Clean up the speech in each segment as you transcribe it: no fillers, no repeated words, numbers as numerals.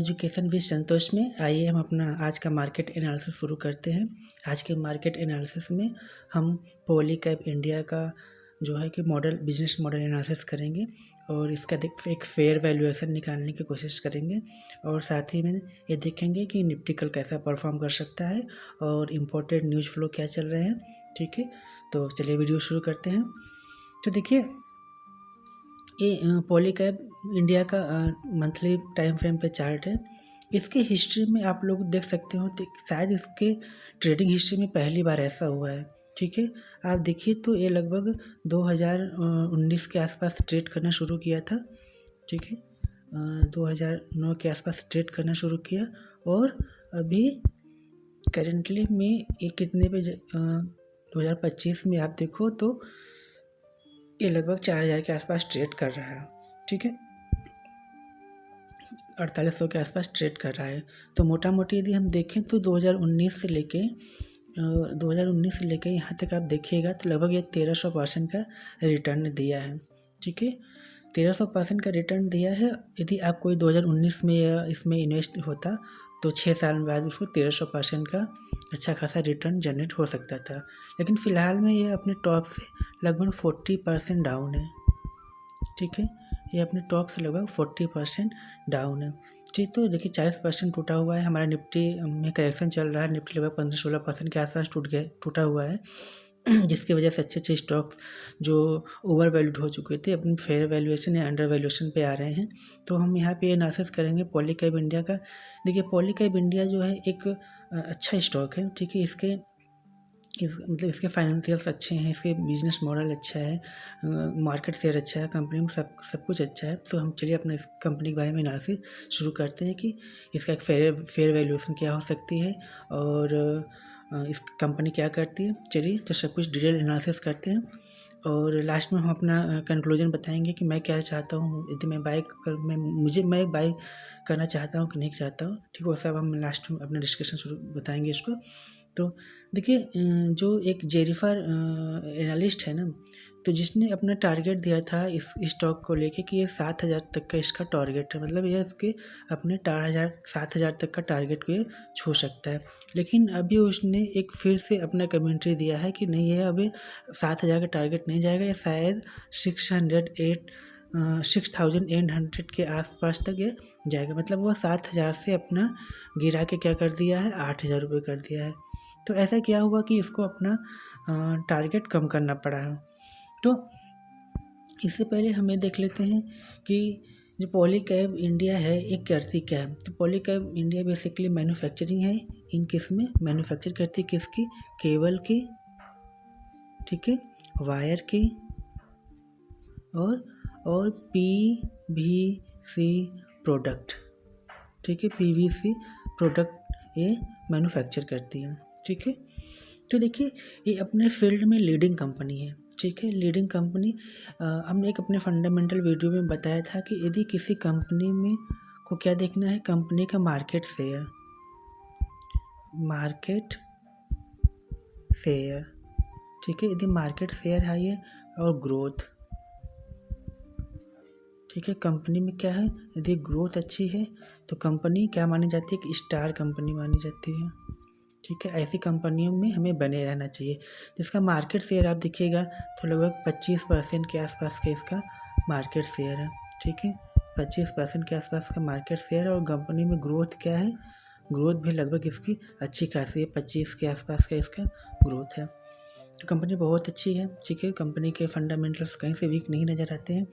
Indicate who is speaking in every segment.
Speaker 1: Education with संतोष में आइए हम अपना आज का मार्केट एनालिसिस शुरू करते हैं। आज के मार्केट एनालिसिस में हम पॉलीकैब इंडिया का जो है कि बिजनेस मॉडल एनालिसिस करेंगे और इसका एक फेयर वैल्यूएशन निकालने की कोशिश करेंगे और साथ ही में ये देखेंगे कि निफ्टी कल कैसा परफॉर्म कर सकता है और इम्पोर्टेंट न्यूज़ फ्लो क्या चल रहे हैं। ठीक है, तो चलिए वीडियो शुरू करते हैं। तो देखिए, ये पॉलीकैब इंडिया का मंथली टाइम फ्रेम पे चार्ट है। इसके हिस्ट्री में आप लोग देख सकते हो तो शायद इसके ट्रेडिंग हिस्ट्री में पहली बार ऐसा हुआ है। ठीक है, आप देखिए तो ये लगभग 2019 के आसपास ट्रेड करना शुरू किया था। ठीक है, 2009 के आसपास ट्रेड करना शुरू किया और अभी करेंटली में ये कितने पे 2025 में आप देखो तो ये लगभग 4000 के आसपास ट्रेड कर रहा है। ठीक है, 4800 के आसपास ट्रेड कर रहा है। तो मोटा मोटी यदि हम देखें तो 2019 से लेके यहाँ तक आप देखिएगा तो लगभग ये 1300% का रिटर्न दिया है। ठीक है, 1300% का रिटर्न दिया है। यदि आप कोई 2019 में या इसमें इन्वेस्ट होता तो 6 साल बाद उसको 1300% का अच्छा खासा रिटर्न जनरेट हो सकता था, लेकिन फ़िलहाल में ये अपने टॉप से लगभग 40% डाउन है। ठीक है, ये अपने टॉप से लगभग 40% डाउन है। ठीक, तो देखिए 40% टूटा हुआ है। हमारा निफ्टी में करेक्शन चल रहा है। निफ्टी लगभग 15-16% के आसपास टूटा हुआ है जिसकी वजह से अच्छे स्टॉक्स जो ओवर वैल्यूड हो चुके थे अपनी फेयर वैल्यूएशन या अंडर वैल्यूएशन पे आ रहे हैं। तो हम यहाँ पे एनालिसिस करेंगे पॉलीकैब इंडिया का। देखिए, पॉलीकैब इंडिया जो है एक अच्छा स्टॉक है। ठीक है, मतलब इसके फाइनेंशियल्स अच्छे हैं, इसके बिजनेस मॉडल अच्छा है, मार्केट शेयर अच्छा है, कंपनी में सब कुछ अच्छा है। तो हम चलिए अपने इस कंपनी के बारे में एनालिसिस शुरू करते हैं कि इसका एक फेयर वैल्यूएशन क्या हो सकती है और इस कंपनी क्या करती है। चलिए तो सब कुछ डिटेल एनालिसिस करते हैं और लास्ट में हम अपना कंक्लूजन बताएंगे कि मैं क्या चाहता हूँ, यदि मैं बाय करना चाहता हूँ कि नहीं चाहता हूँ। ठीक है, वो सब हम लास्ट में अपना डिस्कशन शुरू बताएंगे इसको। तो देखिए, जो एक जेनिफर एनालिस्ट है ना, तो जिसने अपना टारगेट दिया था इस स्टॉक को लेके कि ये 7000 तक का इसका टारगेट है, मतलब ये इसके अपने 7000 तक का टारगेट को ये छू सकता है। लेकिन अभी उसने एक फिर से अपना कमेंट्री दिया है कि नहीं, ये अभी 7000 का टारगेट नहीं जाएगा, ये शायद 6800 के आसपास तक ये जाएगा। मतलब वो 7000 से अपना गिरा के क्या कर दिया है, 8000 रुपये कर दिया है। तो ऐसा क्या हुआ कि इसको अपना टारगेट कम करना पड़ा है। तो इससे पहले हमें देख लेते हैं कि जो पॉलीकैब इंडिया है एक करती क्या है। तो पॉलीकैब इंडिया बेसिकली मैन्युफैक्चरिंग है। इन किस में मैन्युफैक्चर करती है, किसकी, केबल की, ठीक है, वायर की और PVC प्रोडक्ट। ठीक है, PVC प्रोडक्ट ये मैन्युफैक्चर करती है। ठीक है, तो देखिए ये अपने फील्ड में लीडिंग कंपनी है। ठीक है, लीडिंग कंपनी हमने एक अपने फंडामेंटल वीडियो में बताया था कि यदि किसी कंपनी में को क्या देखना है, कंपनी का मार्केट शेयर। ठीक है, यदि मार्केट शेयर हाई है और ग्रोथ, ठीक है, कंपनी में क्या है, यदि ग्रोथ अच्छी है तो कंपनी क्या मानी जाती है कि स्टार कंपनी मानी जाती है। ठीक है, ऐसी कंपनियों में हमें बने रहना चाहिए जिसका मार्केट शेयर आप देखिएगा तो लगभग 25% के आसपास का इसका मार्केट शेयर है। ठीक है, 25% के आसपास का मार्केट शेयर है और कंपनी में ग्रोथ क्या है, ग्रोथ भी लगभग इसकी अच्छी खासी है, 25 के आसपास का इसका ग्रोथ है। तो कंपनी बहुत अच्छी है। ठीक है, कंपनी के फंडामेंटल्स कहीं से वीक नहीं नज़र आते हैं।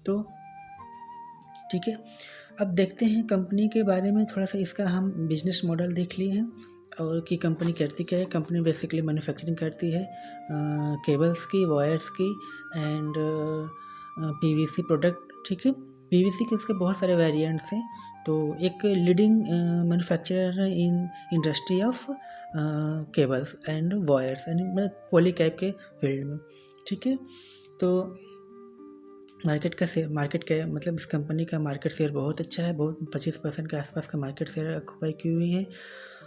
Speaker 1: तो ठीक है, अब देखते हैं कंपनी के बारे में थोड़ा सा। इसका हम बिजनेस मॉडल देख लिए हैं और कि कंपनी करती क्या है। कंपनी बेसिकली मैन्युफैक्चरिंग करती है केबल्स की, वायर्स की एंड PVC प्रोडक्ट। ठीक है, PVC के इसके बहुत सारे वेरिएंट्स हैं। तो एक leading manufacturer in industry of cables and wires and मतलब पॉलीकैब के फील्ड में। ठीक है, तो मार्केट का मतलब इस कंपनी का मार्केट शेयर बहुत अच्छा है, बहुत 25% के आसपास का मार्केट शेयर ऑक्यूपाई की हुई है।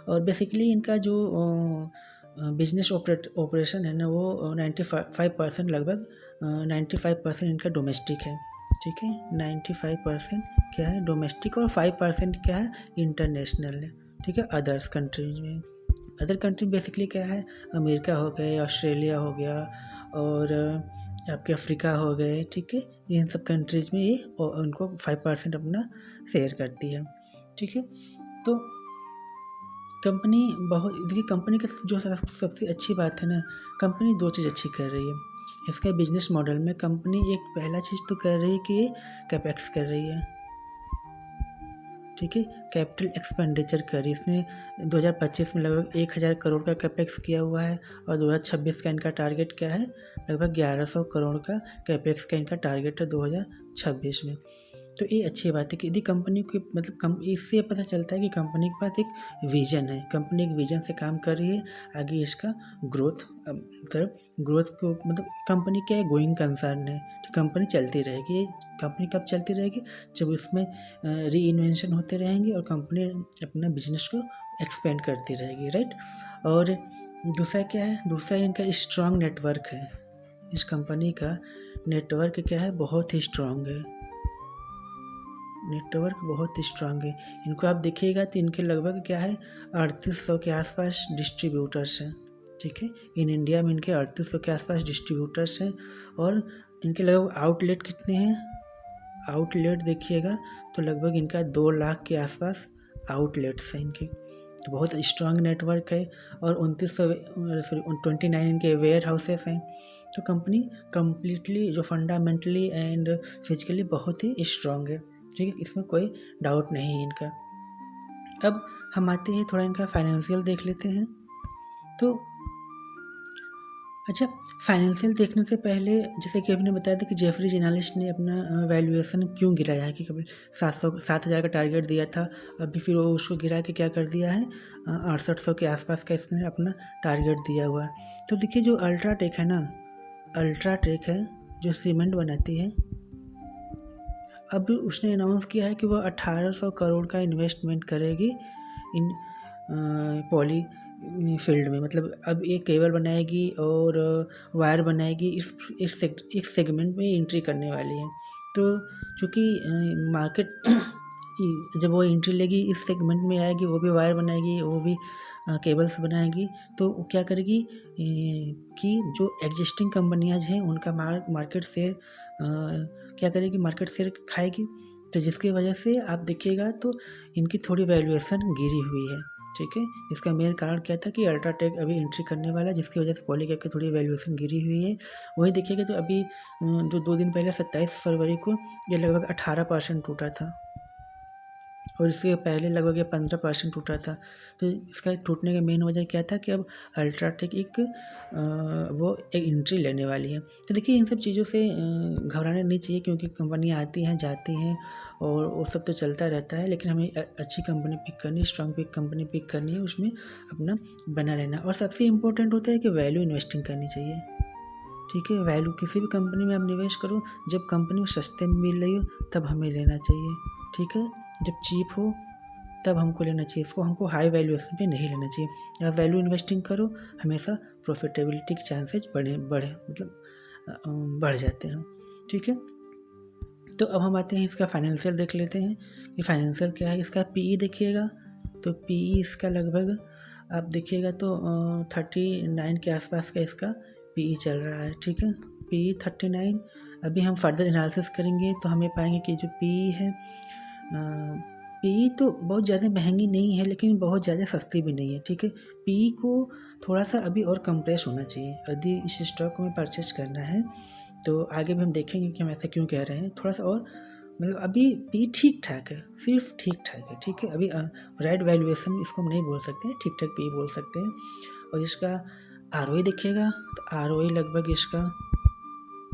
Speaker 1: और बेसिकली इनका जो बिजनेस ऑपरेशन है ना, वो 95% लगभग 95% इनका डोमेस्टिक है। ठीक है। 95% क्या है डोमेस्टिक और 5% क्या है इंटरनेशनल है, ठीक है। अदर्स कंट्रीज में, अदर कंट्री बेसिकली क्या है, अमेरिका हो गए, ऑस्ट्रेलिया हो गया, और आपके अफ्रीका हो गए, ठीक है। इन सब कंट्रीज़ में ये उनको 5% अपना शेयर करती है, ठीक है। तो कंपनी बहुत, देखिए कंपनी का जो सबसे अच्छी बात है ना, कंपनी दो चीज़ अच्छी कर रही है इसका बिजनेस मॉडल में। कंपनी एक पहला चीज़ तो कर रही है कि ये कैपेक्स कर रही है, ठीक है। कैपिटल एक्सपेंडिचर कर रही है। इसने 2025 में लगभग 1000 करोड़ का कैपेक्स किया हुआ है, और 2026 का इनका टारगेट क्या है, लगभग 1100 करोड़ का कैपेक्स का इनका टारगेट है 2026 में। तो ये अच्छी बात है कि यदि कंपनी की मतलब इससे पता चलता है कि कंपनी के पास एक विज़न है, कंपनी एक विज़न से काम कर रही है। आगे इसका ग्रोथ मतलब ग्रोथ को मतलब कंपनी क्या है, गोइंग कंसर्न है, तो कंपनी चलती रहेगी। कंपनी कब चलती रहेगी, जब उसमें री इन्वेंशन होते रहेंगे और कंपनी अपना बिजनेस को एक्सपेंड करती रहेगी, राइट। और दूसरा क्या है, दूसरा इनका स्ट्रॉन्ग नेटवर्क है। इस कंपनी का नेटवर्क क्या है, बहुत ही स्ट्रॉन्ग है, नेटवर्क बहुत स्ट्रांग है। इनको आप देखिएगा तो इनके लगभग क्या है 3800 के आसपास डिस्ट्रीब्यूटर्स हैं, ठीक है। इन इंडिया में इनके 3800 के आसपास डिस्ट्रीब्यूटर्स हैं, और इनके लगभग आउटलेट कितने हैं, आउटलेट देखिएगा तो लगभग इनका 2 लाख के आसपास आउटलेट्स हैं इनके। तो बहुत स्ट्रांग नेटवर्क है, और 29 इनके वेयर हाउसेस हैं। तो कंपनी कम्प्लीटली जो फंडामेंटली एंड फिजिकली बहुत ही स्ट्रांग है, ठीक है। इसमें कोई डाउट नहीं है इनका। अब हम आते हैं थोड़ा इनका फाइनेंशियल देख लेते हैं। तो अच्छा, फाइनेंशियल देखने से पहले जैसे कि आपने बताया था कि जेफरीज एनालिस्ट ने अपना वैल्यूएशन क्यों गिराया है, कि कभी 700 का टारगेट दिया था, अभी फिर वो उसको गिरा के क्या कर दिया है 6800 के आसपास का इसने अपना टारगेट दिया हुआ है। तो देखिए जो अल्ट्राटेक है ना, अल्ट्राटेक है जो सीमेंट बनाती है, अब उसने अनाउंस किया है कि वह 1800 करोड़ का इन्वेस्टमेंट करेगी इन पॉली फील्ड में। मतलब अब एक केबल बनाएगी और वायर बनाएगी, इस सेगमेंट में एंट्री करने वाली है। तो चूँकि मार्केट जब वो एंट्री लेगी इस सेगमेंट में आएगी, वो भी वायर बनाएगी, वो भी केबल्स बनाएगी, तो क्या करेगी कि जो एग्जिस्टिंग कंपनियाँ हैं उनका मार्केट शेयर क्या करेगी, मार्केट शेयर खाएगी। तो जिसकी वजह से आप देखिएगा तो इनकी थोड़ी वैल्यूएशन गिरी हुई है, ठीक है। इसका मेन कारण क्या था कि अल्ट्राटेक अभी एंट्री करने वाला है, जिसकी वजह से पॉलीकैब की थोड़ी वैल्यूएशन गिरी हुई है। वही देखिएगा तो अभी जो 2 दिन पहले 27 फरवरी को ये लगभग 18% टूटा था, और इससे पहले लगभग ये 15% टूटा था। तो इसका टूटने का मेन वजह क्या था कि अब अल्ट्राटेक वो एक एंट्री लेने वाली है। तो देखिए इन सब चीज़ों से घबराना नहीं चाहिए, क्योंकि कंपनियाँ आती हैं जाती हैं और वो सब तो चलता रहता है, लेकिन हमें अच्छी कंपनी पिक करनी है, स्ट्रॉन्ग कंपनी पिक करनी है, उसमें अपना बना रहना। और सबसे इम्पोर्टेंट होता है कि वैल्यू इन्वेस्टिंग करनी चाहिए, ठीक है। वैल्यू किसी भी कंपनी में आप निवेश करो, जब कंपनी सस्ते में मिल रही हो तब हमें लेना चाहिए, ठीक है। जब चीप हो तब हमको लेना चाहिए, इसको हमको हाई वैल्यूएशन पे नहीं लेना चाहिए। आप वैल्यू इन्वेस्टिंग करो, हमेशा प्रॉफिटेबिलिटी के चांसेज बढ़ जाते हैं, ठीक है। तो अब हम आते हैं इसका फाइनेंशियल देख लेते हैं कि फाइनेंशियल क्या है। इसका पीई देखिएगा तो पीई इसका लगभग आप देखिएगा तो 39 के आसपास का इसका पीई चल रहा है, ठीक है। पीई 39। अभी हम फर्दर एनालिसिस करेंगे तो हमें पाएंगे कि जो पीई है, पीई तो बहुत ज़्यादा महंगी नहीं है, लेकिन बहुत ज़्यादा सस्ती भी नहीं है, ठीक है। पीई को थोड़ा सा अभी और कंप्रेस होना चाहिए यदि इस स्टॉक को हमें परचेस करना है। तो आगे भी हम देखेंगे कि हम ऐसा क्यों कह रहे हैं, थोड़ा सा और मतलब अभी पी ठीक ठाक है, सिर्फ ठीक ठाक है, ठीक है। अभी राइट वैल्यूएशन इसको हम नहीं बोल सकते हैं, ठीक ठाक पी बोल सकते हैं। और इसका आरओई देखिएगा तो आरओई लगभग इसका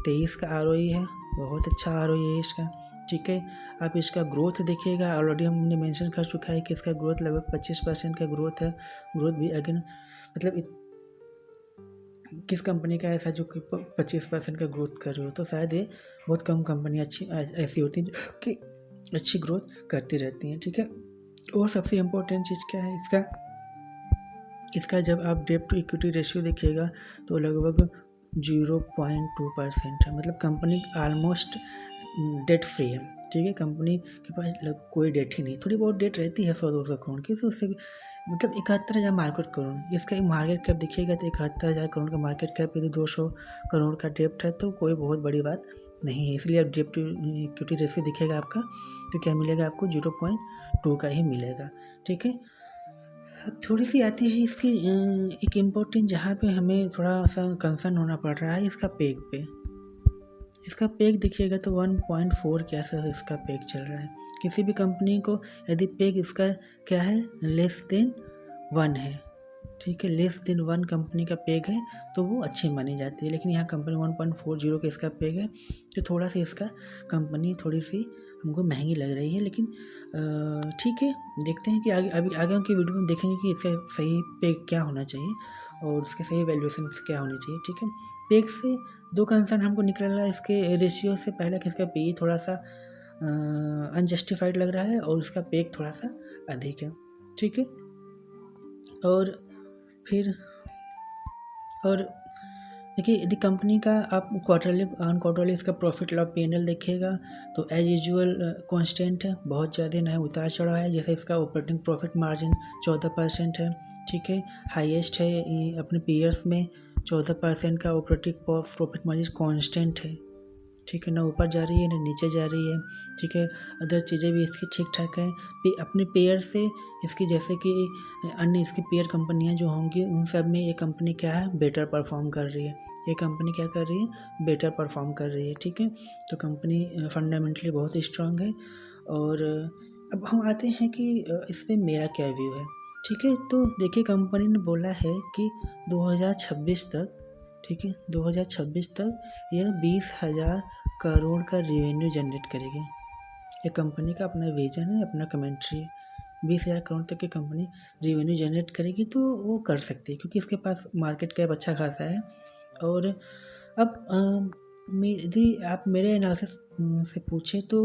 Speaker 1: 23 का आरओई है, बहुत अच्छा आरओई है इसका, ठीक है। आप इसका ग्रोथ देखिएगा, ऑलरेडी हमने मेंशन कर चुका है कि इसका ग्रोथ लगभग 25% का ग्रोथ है। ग्रोथ भी अगेन मतलब किस कंपनी का ऐसा जो कि 25% का ग्रोथ कर रही हो, तो शायद ये बहुत कम कंपनी अच्छी ऐसी होती हैं कि अच्छी ग्रोथ करती रहती हैं, ठीक है। और सबसे इम्पोर्टेंट चीज़ क्या है इसका जब आप डेट टू इक्विटी रेशियो देखिएगा तो लगभग 0.2% है। मतलब कंपनी ऑलमोस्ट डेट फ्री है, ठीक है। कंपनी के पास कोई डेट ही नहीं, थोड़ी बहुत डेट रहती है 100-200 करोड़ की, तो उससे मतलब 71,000 मार्केट करोड़, इसका एक मार्केट कैप देखिएगा तो 71,000 करोड़ का मार्केट कैप, यदि 200 करोड़ का डेप्ट है तो कोई बहुत बड़ी बात नहीं है। इसलिए अब डेप्ट टू इक्विटी रेशियो दिखेगा आपका तो क्या मिलेगा आपको 0.2 का ही मिलेगा, ठीक है। अब थोड़ी सी आती है इसकी एक इम्पोर्टेंट, जहाँ पे हमें थोड़ा सा कंसर्न होना पड़ रहा है इसका पेग पे। इसका पेग देखिएगा तो 1.4 के आसपास इसका पेग चल रहा है। किसी भी कंपनी को यदि पेग इसका क्या है, लेस देन 1 है, ठीक है, लेस देन 1 कंपनी का पेग है तो वो अच्छी मानी जाती है। लेकिन यहाँ कंपनी 1.40 का इसका पेग है, तो थोड़ा सा इसका कंपनी थोड़ी सी हमको महंगी लग रही है। लेकिन ठीक है, देखते हैं कि आगे की वीडियो में देखेंगे कि इसका सही पेग क्या होना चाहिए और उसके सही वैल्यूएशन क्या होनी चाहिए, ठीक है। पेग से 2 कंसर्न हमको निकल रहा है इसके रेशियो से। पहला कि इसका पी थोड़ा सा अनजस्टिफाइड लग रहा है और उसका पेग थोड़ा सा अधिक है, ठीक है। और फिर देखिए, यदि कंपनी का आप क्वार्टरली इसका प्रॉफिट लॉस P&L देखिएगा तो एज यूजुअल कांस्टेंट है, बहुत ज़्यादा ना उतार चढ़ाव है। जैसे इसका ऑपरेटिंग प्रॉफिट मार्जिन 14% है, ठीक है, हाईएस्ट है अपने पीयर्स में। 14% का ऑपरेटिंग प्रॉफिट मार्जिन कांस्टेंट है, ठीक है, ना ऊपर जा रही है ना नीचे जा रही है, ठीक है। अदर चीज़ें भी इसकी ठीक ठाक हैं। अपने पेयर से इसकी, जैसे कि अन्य इसकी पेयर कंपनियां जो होंगी उन सब में ये कंपनी क्या है, बेटर परफॉर्म कर रही है। ये कंपनी क्या कर रही है, बेटर परफॉर्म कर रही है, ठीक है। तो कंपनी फंडामेंटली बहुत स्ट्रांग है। और अब हम आते हैं कि इस पर मेरा क्या व्यू है, ठीक है। तो देखिए, कंपनी ने बोला है कि 2026 तक, ठीक है, 2026 तक यह 20,000 करोड़ का रेवेन्यू जनरेट करेगी। ये कंपनी का अपना विजन है, अपना कमेंट्री है। 20,000 करोड़ तक की कंपनी रेवेन्यू जनरेट करेगी तो वो कर सकती है, क्योंकि इसके पास मार्केट कैप अच्छा खासा है। और अब यदि आप मेरे एनालिसिस से पूछे तो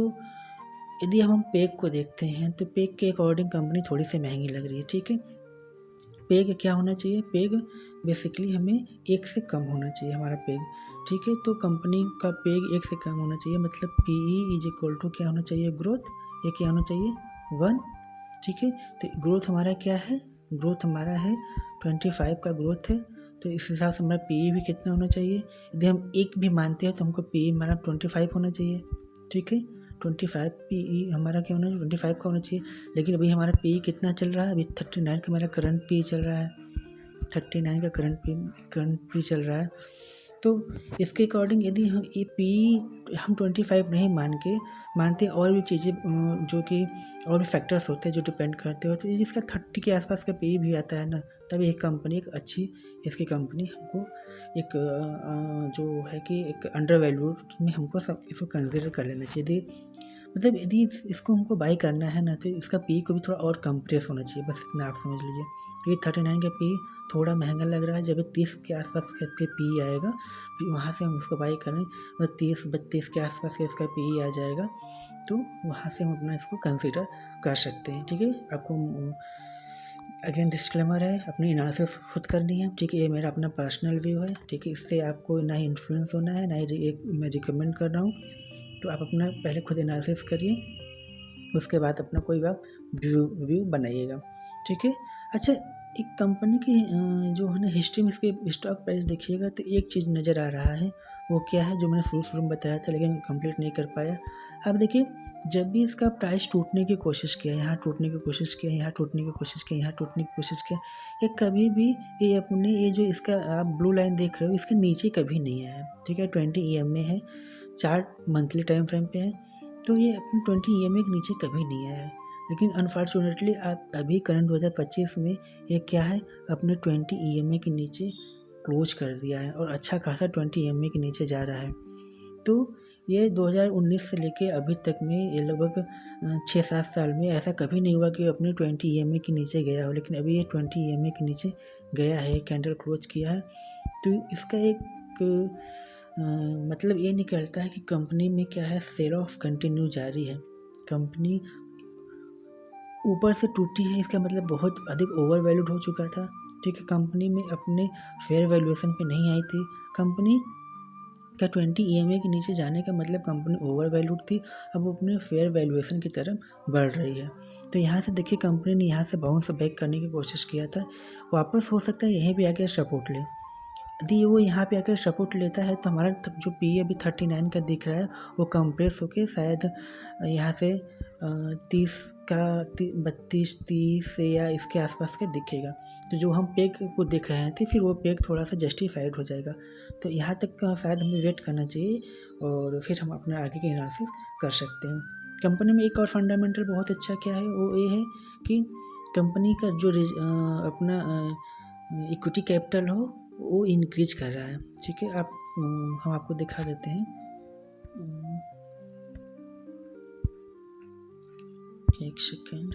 Speaker 1: यदि हम पेग को देखते हैं तो पेग के अकॉर्डिंग कंपनी थोड़ी सी महंगी लग रही है, ठीक है। पेग क्या होना चाहिए, पेग बेसिकली हमें 1 से कम होना चाहिए हमारा पेग, ठीक है। तो कंपनी का पेग 1 से कम होना चाहिए, मतलब PE इज इक्वल टू क्या होना चाहिए, ग्रोथ, ये क्या होना चाहिए, 1, ठीक है। तो ग्रोथ हमारा क्या है, ग्रोथ हमारा है 25 का ग्रोथ है, तो इस हिसाब से हमारा PE भी कितना होना चाहिए। यदि हम 1 भी मानते हैं तो हमको PE हमारा 25 होना चाहिए, ठीक है। 25 PE हमारा क्या होना चाहिए, 25 का होना चाहिए। लेकिन अभी हमारा PE कितना चल रहा है, अभी 39 का मेरा करंट PE चल रहा है, 39 का करंट PE चल रहा है। तो इसके अकॉर्डिंग यदि हम ये PE हम 25 नहीं मानते और भी चीज़ें जो कि और भी फैक्टर्स होते हैं जो डिपेंड करते होते हैं, इसका 30 के आसपास का PE भी आता है ना, तब एक कंपनी एक अच्छी, इसकी कंपनी हमको एक जो है कि एक अंडर वैल्यूड में हमको सब इसको कंसिडर कर लेना चाहिए। मतलब यदि इसको हमको बाई करना है ना तो इसका PE को भी थोड़ा और कंप्रेस होना चाहिए, बस इतना आप समझ लीजिए। क्योंकि 39 का PE थोड़ा महंगा लग रहा है, जब 30 के आसपास का इसके PE आएगा फिर वहाँ से हम इसको बाई करें, मतलब 30-32 के आसपास का इसका PE आ जाएगा तो वहाँ से हम अपना इसको कंसिडर कर सकते हैं, ठीक है। आपको अगेन डिस्क्लेमर है, अपनी एनालिसिस खुद करनी है, ठीक है। ये मेरा अपना पर्सनल व्यू है, ठीक है। इससे आपको ना ही इन्फ्लुएंस होना है, ना ही मैं रिकमेंड कर रहा हूँ। तो आप अपना पहले खुद एनालिसिस करिए, उसके बाद अपना कोई आप व्यू बनाइएगा, ठीक है। अच्छा, एक कंपनी की जो है ना हिस्ट्री में इसके स्टॉक प्राइस देखिएगा तो एक चीज़ नज़र आ रहा है, वो क्या है, जो मैंने शुरू में बताया था लेकिन कंप्लीट नहीं कर पाया। अब देखिए, जब भी इसका प्राइस टूटने की कोशिश किया, यहाँ टूटने की कोशिश किया, यहाँ टूटने की कोशिश किया, यहाँ टूटने की कोशिश किया, ये कभी भी ये अपने ये जो इसका आप ब्लू लाइन देख रहे हो इसके नीचे कभी नहीं आया, ठीक है। 20 EMA है, चार्ट मंथली टाइम फ्रेम पे है, तो ये अपने 20 EMA के नीचे कभी नहीं आया है। लेकिन अनफॉर्चुनेटली आप अभी करंट 2025 में ये क्या है, अपने 20 EMA के नीचे क्लोज कर दिया है और अच्छा खासा 20 EMA के नीचे जा रहा है। तो ये 2019 से लेके अभी तक में ये लगभग 6-7 साल में ऐसा कभी नहीं हुआ कि अपने 20 EMA के नीचे गया हो, लेकिन अभी ये 20 EMA के नीचे गया है, कैंडल क्लोज किया है। तो इसका एक मतलब ये निकलता है कि कंपनी में क्या है, सेल ऑफ कंटिन्यू जारी है, कंपनी ऊपर से टूटी है, इसका मतलब बहुत अधिक ओवर वैल्यूड हो चुका था, ठीक है। कंपनी में अपने फेयर वैल्यूएशन पे नहीं आई थी, कंपनी क्या 20 EMA के नीचे जाने का मतलब कंपनी ओवर वैल्यूड थी, अब वो अपने फेयर वैल्यूएशन की तरफ बढ़ रही है। तो यहाँ से देखिए कंपनी ने यहाँ से बाउंस बैक करने की कोशिश किया था, वापस हो सकता है यहीं पे आके सपोर्ट ले। यदि वो यहाँ पे आकर सपोर्ट लेता है तो हमारा जो PE अभी 39 का दिख रहा है वो कंप्रेस होके शायद यहाँ से 30 का 32-30 या इसके आसपास का दिखेगा। तो जो हम पेग को देख रहे थे फिर वो पेग थोड़ा सा जस्टिफाइड हो जाएगा। तो यहाँ तक का शायद हमें वेट करना चाहिए और फिर हम अपने आगे के एनालिसिस कर सकते हैं। कंपनी में एक और फंडामेंटल बहुत अच्छा क्या है वो ये है कि कंपनी का जो अपना इक्विटी कैपिटल हो वो इंक्रीज कर रहा है। ठीक है, आप हम आपको दिखा देते हैं। एक सेकेंड,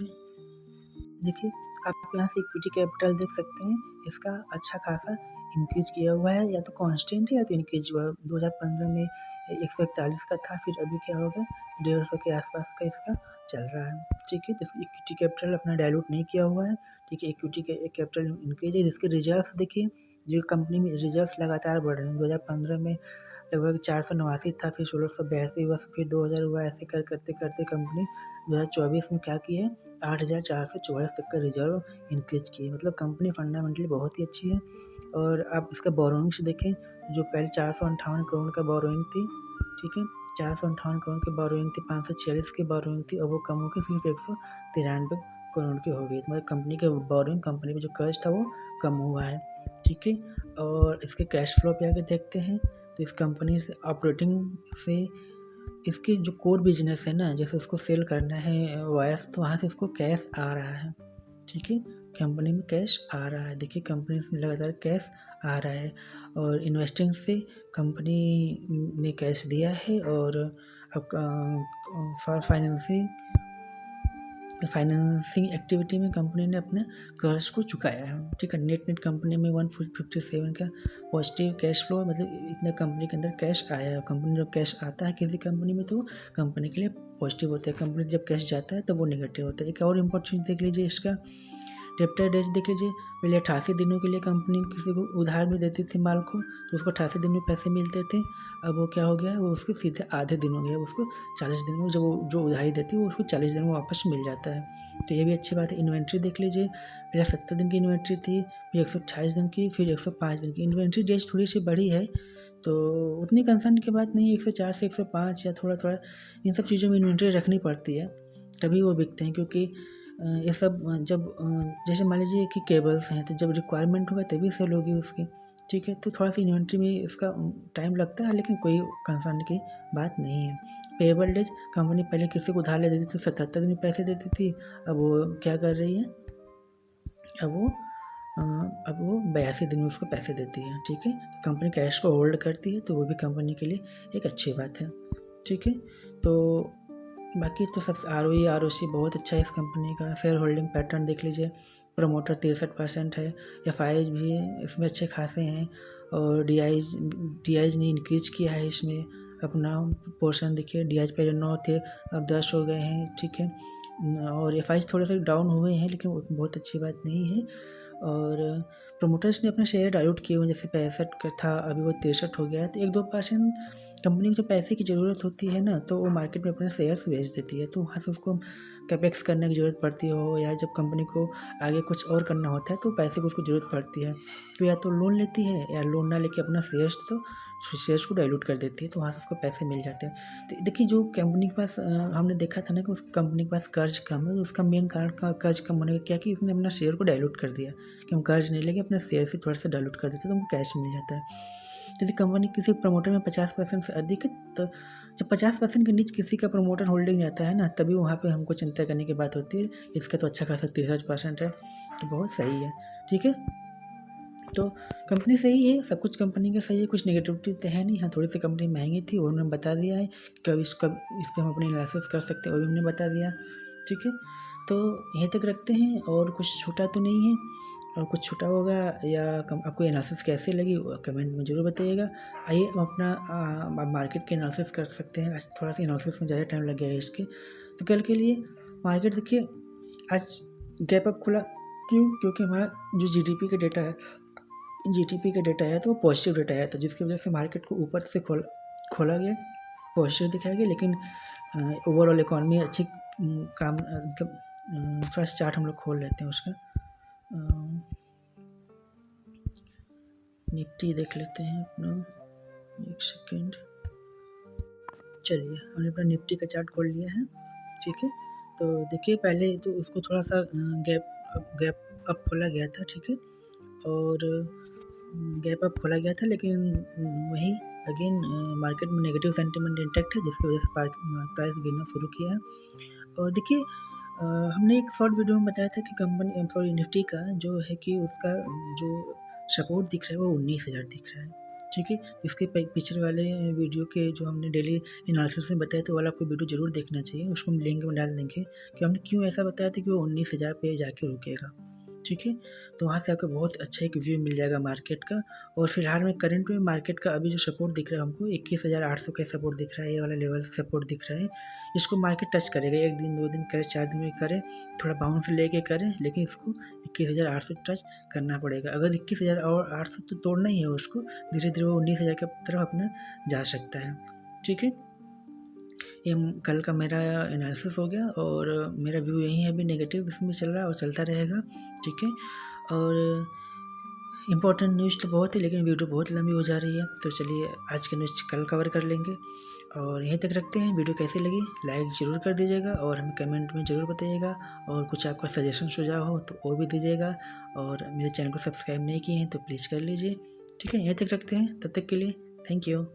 Speaker 1: देखिए आप यहाँ से इक्विटी कैपिटल देख सकते हैं, इसका अच्छा खासा इंक्रीज किया हुआ है, या तो कांस्टेंट है या तो इंक्रीज हुआ है। 2015 में 141 का था, फिर अभी क्या होगा 150 के आसपास का इसका चल रहा है। ठीक है, तो इक्विटी कैपिटल अपना डायलूट नहीं किया हुआ है। ठीक है, इक्विटी कैपिटल इंक्रीज है। इसके रिजर्व्स देखिए, जो कंपनी में रिजर्व्स लगातार बढ़ रहे हैं। 2015 में लगभग 489 था, फिर 1682 हुआ, फिर 2000 हुआ, ऐसे करते करते कंपनी 2024 में क्या की है 8444 तक का रिजर्व इंक्रीज की है। मतलब कंपनी फंडामेंटली बहुत ही अच्छी है। और आप इसका बोरोइंग्स देखें, जो पहले 458 करोड़ का बोरोइंग थी, ठीक है, 458 करोड़ की बोरोइंग थी, 546 की बोरोइंग थी, और वो कम होकर सिर्फ 193 करोड़ की हो गई। मतलब कंपनी के बोरोइंग, कंपनी में जो कर्ज था वो कम हुआ है। ठीक है, और इसके कैश फ्लो पे आगे देखते हैं तो इस कंपनी से ऑपरेटिंग से इसकी जो कोर बिजनेस है ना, जैसे उसको सेल करना है वायर्स, तो वहाँ से उसको कैश आ रहा है। ठीक है, कंपनी में कैश आ रहा है। देखिए कंपनी में लगातार कैश आ रहा है, और इन्वेस्टिंग से कंपनी ने कैश दिया है, और अब फॉर फाइनेंसिंग एक्टिविटी में कंपनी ने अपने कर्ज को चुकाया है। ठीक है, नेट कंपनी में 157 का पॉजिटिव कैश फ्लो, मतलब इतना कंपनी के अंदर कैश आया है। कंपनी जब कैश आता है किसी कंपनी में तो कंपनी के लिए पॉजिटिव होता है, कंपनी जब कैश जाता है तो वो नेगेटिव होता है। एक और इम्पोर्टेंट चीज़ देख लीजिए, इसका डेप्टर डेज देख लीजिए। पहले 88 दिनों के लिए कंपनी किसी को उधार में देती थी माल को, तो उसको 88 दिन में पैसे मिलते थे। अब वो क्या हो गया है, वो उसके सीधे आधे दिन हो गया, उसको 40 दिन में जो उधारी देती है वो उसको 40 दिन में वापस मिल जाता है। तो ये भी अच्छी बात है। इन्वेंट्री देख लीजिए, पहले 70 दिन की इन्वेंट्री थी, फिर 128 दिन की, फिर 105 दिन की। इन्वेंट्री डेज थोड़ी सी बढ़ी है, तो उतनी कंसर्न की बात नहीं है। 104 से 105 या थोड़ा थोड़ा इन सब चीज़ों में इन्वेंट्री रखनी पड़ती है, तभी वो बिकते हैं। क्योंकि ये सब जब जैसे मान लीजिए कि केबल्स हैं, तो जब रिक्वायरमेंट होगा तभी सेल होगी उसकी। ठीक है, तो थोड़ा सा इन्वेंट्री में इसका टाइम लगता है, लेकिन कोई कंसर्न की बात नहीं है। पेएबल डेज, कंपनी पहले किसी को उधार ले देती थी 77 दिन में पैसे देती थी, अब वो क्या कर रही है, अब वो 82 दिन में उसको पैसे देती है। ठीक है, तो कंपनी कैश को होल्ड करती है, तो वो भी कंपनी के लिए एक अच्छी बात है। ठीक है, तो बाकी तो सब ROE ROC बहुत अच्छा है इस कंपनी का। शेयर होल्डिंग पैटर्न देख लीजिए, प्रमोटर 63% है, FIs भी इसमें अच्छे खासे हैं, और DIs ने इंक्रीज किया है इसमें अपना पोर्शन। देखिए DIs पहले 9 थे, अब 10 हो गए हैं। ठीक है, और FIs थोड़े से डाउन हुए हैं, लेकिन बहुत अच्छी बात नहीं है। और प्रमोटर्स ने अपने शेयर डाइल्यूट किए हुए, जैसे 65 का था अभी वो 63 हो गया है। तो 1-2% कंपनी को जो पैसे की ज़रूरत होती है ना, तो वो मार्केट में अपने शेयर्स बेच देती है, तो वहाँ से उसको कैपेक्स करने की ज़रूरत पड़ती हो, या जब कंपनी को आगे कुछ और करना होता है तो पैसे की उसको ज़रूरत पड़ती है, तो या तो लोन लेती है, या लोन ना लेके अपना शेयर्स को डाइल्यूट कर देती है, तो वहाँ से उसको पैसे मिल जाते हैं। तो देखिए जो कंपनी के पास हमने देखा था ना कि उस कंपनी के पास कर्ज कम है, तो उसका मेन कारण कर्ज कम होने का क्या कि इसने अपना शेयर को डाइल्यूट कर दिया, कि हम कर्ज नहीं लेंगे, अपने शेयर से थोड़ा सा डाइल्यूट कर देते तो हमको कैश मिल जाता है। यदि कंपनी किसी प्रमोटर में 50% से अधिक है, तो जब 50% के नीचे किसी का प्रमोटर होल्डिंग जाता है ना, तभी वहाँ पे हमको चिंता करने की बात होती है। इसका तो अच्छा खासा 63% है, तो बहुत सही है। ठीक है, तो कंपनी सही है, सब कुछ कंपनी का सही है, कुछ नेगेटिविटी तो है नहीं। हाँ, थोड़ी सी कंपनी महंगी थी, वो उन्होंने बता दिया है, कब इस पर हम अपनी एनालिसिस कर सकते हैं, वो भी हमने बता दिया। ठीक है, तो यहीं तक रखते हैं, और कुछ छूटा तो नहीं है, और कुछ छूटा होगा या आपको एनालिसिस कैसे लगी कमेंट में ज़रूर बताइएगा। आइए हम अपना मार्केट के एनालिसिस कर सकते हैं। आज थोड़ा सा एनालिसिस में ज़्यादा टाइम लग गया है इसके, तो कल के लिए मार्केट देखिए आज गैप अप खुला, क्योंकि हमारा जो GDP का डेटा है जीडीपी का डेटा आया तो वो पॉजिटिव डेटा आया था, जिसकी वजह से मार्केट को ऊपर से खोला गया, पॉजिटिव दिखाया गया। लेकिन ओवरऑल इकॉनमी अच्छी काम मतलब थोड़ा सा चार्ट हम लोग खोल लेते हैं उसका। निफ्टी देख लेते हैं अपना, एक सेकेंड। चलिए हमने अपना निफ्टी का चार्ट खोल लिया है, ठीक है। तो देखिए पहले तो उसको थोड़ा सा गैप अप खोला गया था, ठीक है, और गैप अप खोला गया था, लेकिन वही अगेन मार्केट में नेगेटिव सेंटिमेंट इंटैक्ट है, जिसकी वजह से प्राइस गिरना शुरू किया है। और देखिए हमने एक शॉर्ट वीडियो में बताया था कि कंपनी सॉरी निफ्टी का जो है कि उसका जो सपोर्ट दिख रहा है वो 19,000 दिख रहा है, ठीक है। इसके पिछले वाले वीडियो के जो हमने डेली एनालिसिस में बताया था, वाला आपको वीडियो जरूर देखना चाहिए, उसको हम लिंक में डाल देंगे कि हमने क्यों ऐसा बताया था कि वो 19,000 पे जाके रुकेगा, ठीक है। तो वहाँ से आपको बहुत अच्छा एक व्यू मिल जाएगा मार्केट का। और फिलहाल में करंट में मार्केट का अभी जो सपोर्ट दिख रहा है हमको 21,800 का सपोर्ट दिख रहा है, ये वाला लेवल सपोर्ट दिख रहा है। इसको मार्केट टच करेगा, 1 दिन 2 दिन करे, 4 दिन में करे, थोड़ा बाउंस लेके करे, लेकिन इसको 21,800 टच करना पड़ेगा। अगर 21,800 तो तोड़ना ही है उसको, धीरे धीरे वो 19,000 की तरफ अपना जा सकता है, ठीक है। ये कल का मेरा एनालिसिस हो गया, और मेरा व्यू यही है, अभी नेगेटिव इसमें चल रहा है और चलता रहेगा, ठीक है। और इम्पोर्टेंट न्यूज़ तो बहुत है, लेकिन वीडियो बहुत लंबी हो जा रही है, तो चलिए आज की न्यूज़ कल कवर कर लेंगे। और यहीं तक रखते हैं। वीडियो कैसी लगी लाइक ज़रूर कर दीजिएगा, और हमें कमेंट में ज़रूर बताइएगा, और कुछ आपका सजेशन सुझाव हो तो वो भी दीजिएगा, और मेरे चैनल को सब्सक्राइब नहीं किए हैं तो प्लीज़ कर लीजिए, ठीक है। यहीं तक रखते हैं, तब तक के लिए थैंक यू।